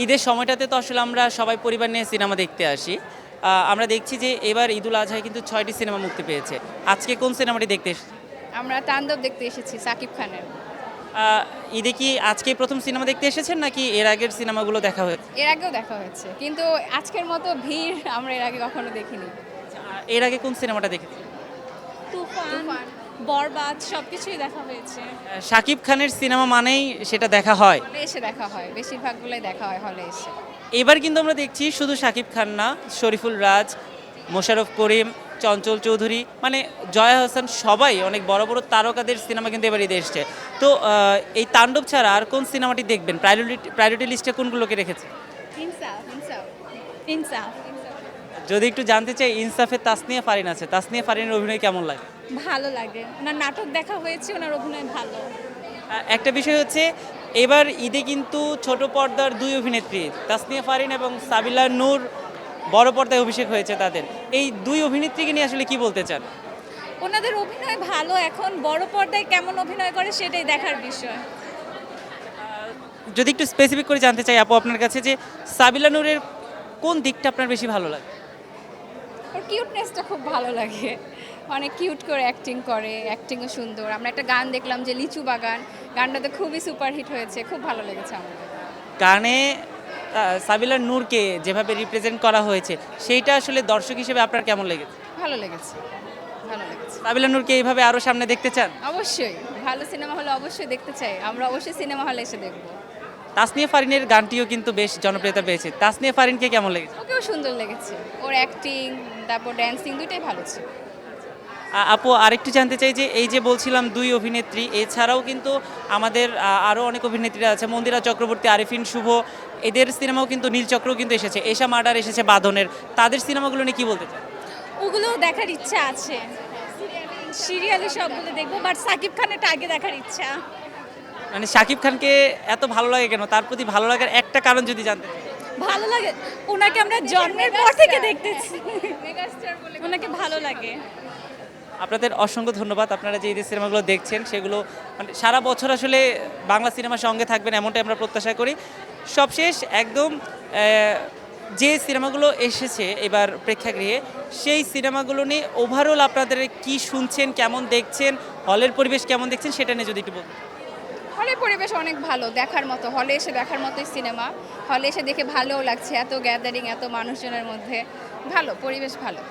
ঈদের সময়টাতে তো আসলে আমরা সবাই পরিবার নিয়ে সিনেমা দেখতে আসি। আমরা দেখছি যে এবার ঈদুল আজহায় কিন্তু ৬টি সিনেমা মুক্তি পেয়েছে। আজকে কোন সিনেমাটি দেখতে এসেছেন? আমরা তাণ্ডব দেখতে এসেছি সাকিব খানের। আ ঈদে কি আজকেই ১ম সিনেমা দেখতে এসেছেন নাকি এর আগের সিনেমাগুলো দেখা হয়েছে? এর আগেও দেখা হয়েছে কিন্তু আজকের মতো ভিড় আমরা এর আগে কখনো দেখিনি। এর আগে কোন সিনেমাটা দেখেছেন? তুফান, বরবাদ সবকিছুই দেখা হয়েছে। শাকিব খানের সিনেমা মানেই সেটা দেখা হয়। হলে এসে দেখা হয়, বেশিরভাগগুলোই দেখা হয় হলে এসে। এবার কিন্তু আমরা দেখছি শুধু শাকিব খান না, শরীফুল রাজ, মোশাররফ করিম, চঞ্চল চৌধুরী মানে জয়া হোসেন সবাই অনেক বড় বড় তারকাদের সিনেমা কিন্তু এবার ঈদে এসছে। তো এই তাণ্ডব ছাড়া আর কোন সিনেমাটি দেখবেন? প্রায়োরিটি লিস্টে কোনগুলোকে রেখেছে? ইনসাফ ইনসাফ ইনসাফ যদি একটু জানতে চাই ইনসাফের তাসনিয়া ফারিন আছে। তাসনিয়া ফারিনের অভিনয় কেমন লাগে? ভালো লাগে, ওনার নাটক দেখা হয়েছে, ওনার অভিনয় ভালো। একটা বিষয় হচ্ছে এবার ঈদে কিন্তু ছোট পর্দার দুই অভিনেত্রী তাসনিয়া ফারিন এবং সাবিলা নূর বড় পর্দায় অভিষেক হয়েছে তাদের। এই দুই অভিনেত্রীকে নিয়ে আসলে কি বলতে চান? ওনাদের অভিনয় ভালো, এখন বড় পর্দায় কেমন অভিনয় করে সেটাই দেখার বিষয়। যদি একটু স্পেসিফিক করে জানতে চাই আপু আপনার কাছে যে সাবিলা নূরের কোন দিকটা আপনার বেশি ভালো লাগে? ওর কিউটনেসটা খুব ভালো লাগে, অনেক কিউট করে অ্যাক্টিং করে, অ্যাক্টিংও সুন্দর। আমরা একটা গান দেখলাম যে লিচু বাগান, গানটাতে খুবই সুপারহিট হয়েছে, খুব ভালো লেগেছে আমাদের। গানে সাবিলা নূরকে যেভাবে রিপ্রেজেন্ট করা হয়েছে সেইটা আসলে দর্শক হিসেবে আপনার কেমন লেগেছে? ভালো লেগেছে, ভালো লেগেছে। সাবিলা নূরকে এইভাবে আরও সামনে দেখতে চান? অবশ্যই ভালো সিনেমা হলে অবশ্যই দেখতে চাই, আমরা অবশ্যই সিনেমা হলে এসে দেখবো। তাসনিয়া ফারিনের গানটিও কিন্তু বেশ জনপ্রিয়তা পেয়েছে। তাসনিয়া ফারিনকে কেমন লেগেছে? ওকেও সুন্দর লেগেছে, ওর অ্যাক্টিং তারপর ড্যান্সিং দুইটাই ভালো ছিল। আপু আরেকটু জানতে চাই যে এই যে বলছিলাম দুই অভিনেত্রী এছাড়াও কিন্তু আমাদের আরও অনেক অভিনেত্রীরা আছে, মন্দিরা চক্রবর্তী, আরিফিন শুভ, এদের সিনেমাও কিন্তু নীলচক্রও কিন্তু এসেছে, এশা মার্ডার এসেছে বাঁধনের। তাদের সিনেমাগুলো নিয়ে কী বলতে চান? ওগুলো দেখার ইচ্ছা আছে, সিরিয়ালে সবগুলো দেখবো, বাট সাকিব খানেরটা আগে দেখার ইচ্ছা। মানে শাকিব খানকে এত ভালো লাগে কেন? তার প্রতি ভালো লাগার একটা কারণ যদি জানতে চাই। ভালো লাগে, ওনাকে আমরা জন্মের পর থেকে দেখতেছি, মেগাস্টার বলে ওনাকে ভালো লাগে। আপনাদের অসংখ্য ধন্যবাদ। আপনারা যে ঈদের সিনেমাগুলো দেখছেন সেগুলো মানে সারা বছর আসলে বাংলা সিনেমার সঙ্গে থাকবেন এমনটাই আমরা প্রত্যাশা করি। সবশেষ একদম যে সিনেমাগুলো এসেছে এবার প্রেক্ষাগৃহে সেই সিনেমাগুলো নিয়ে ওভারঅল আপনাদের কি শুনছেন, কেমন দেখছেন, হলের পরিবেশ কেমন দেখছেন সেটা নিয়ে যদি একটু বলতেন। হলের পরিবেশ অনেক ভালো, দেখার মতো, হলে এসে দেখার মতোই সিনেমা। হলে এসে দেখে ভালোও লাগছে, এত গ্যাদারিং, এত মানুষজনের মধ্যে ভালো পরিবেশ, ভালো।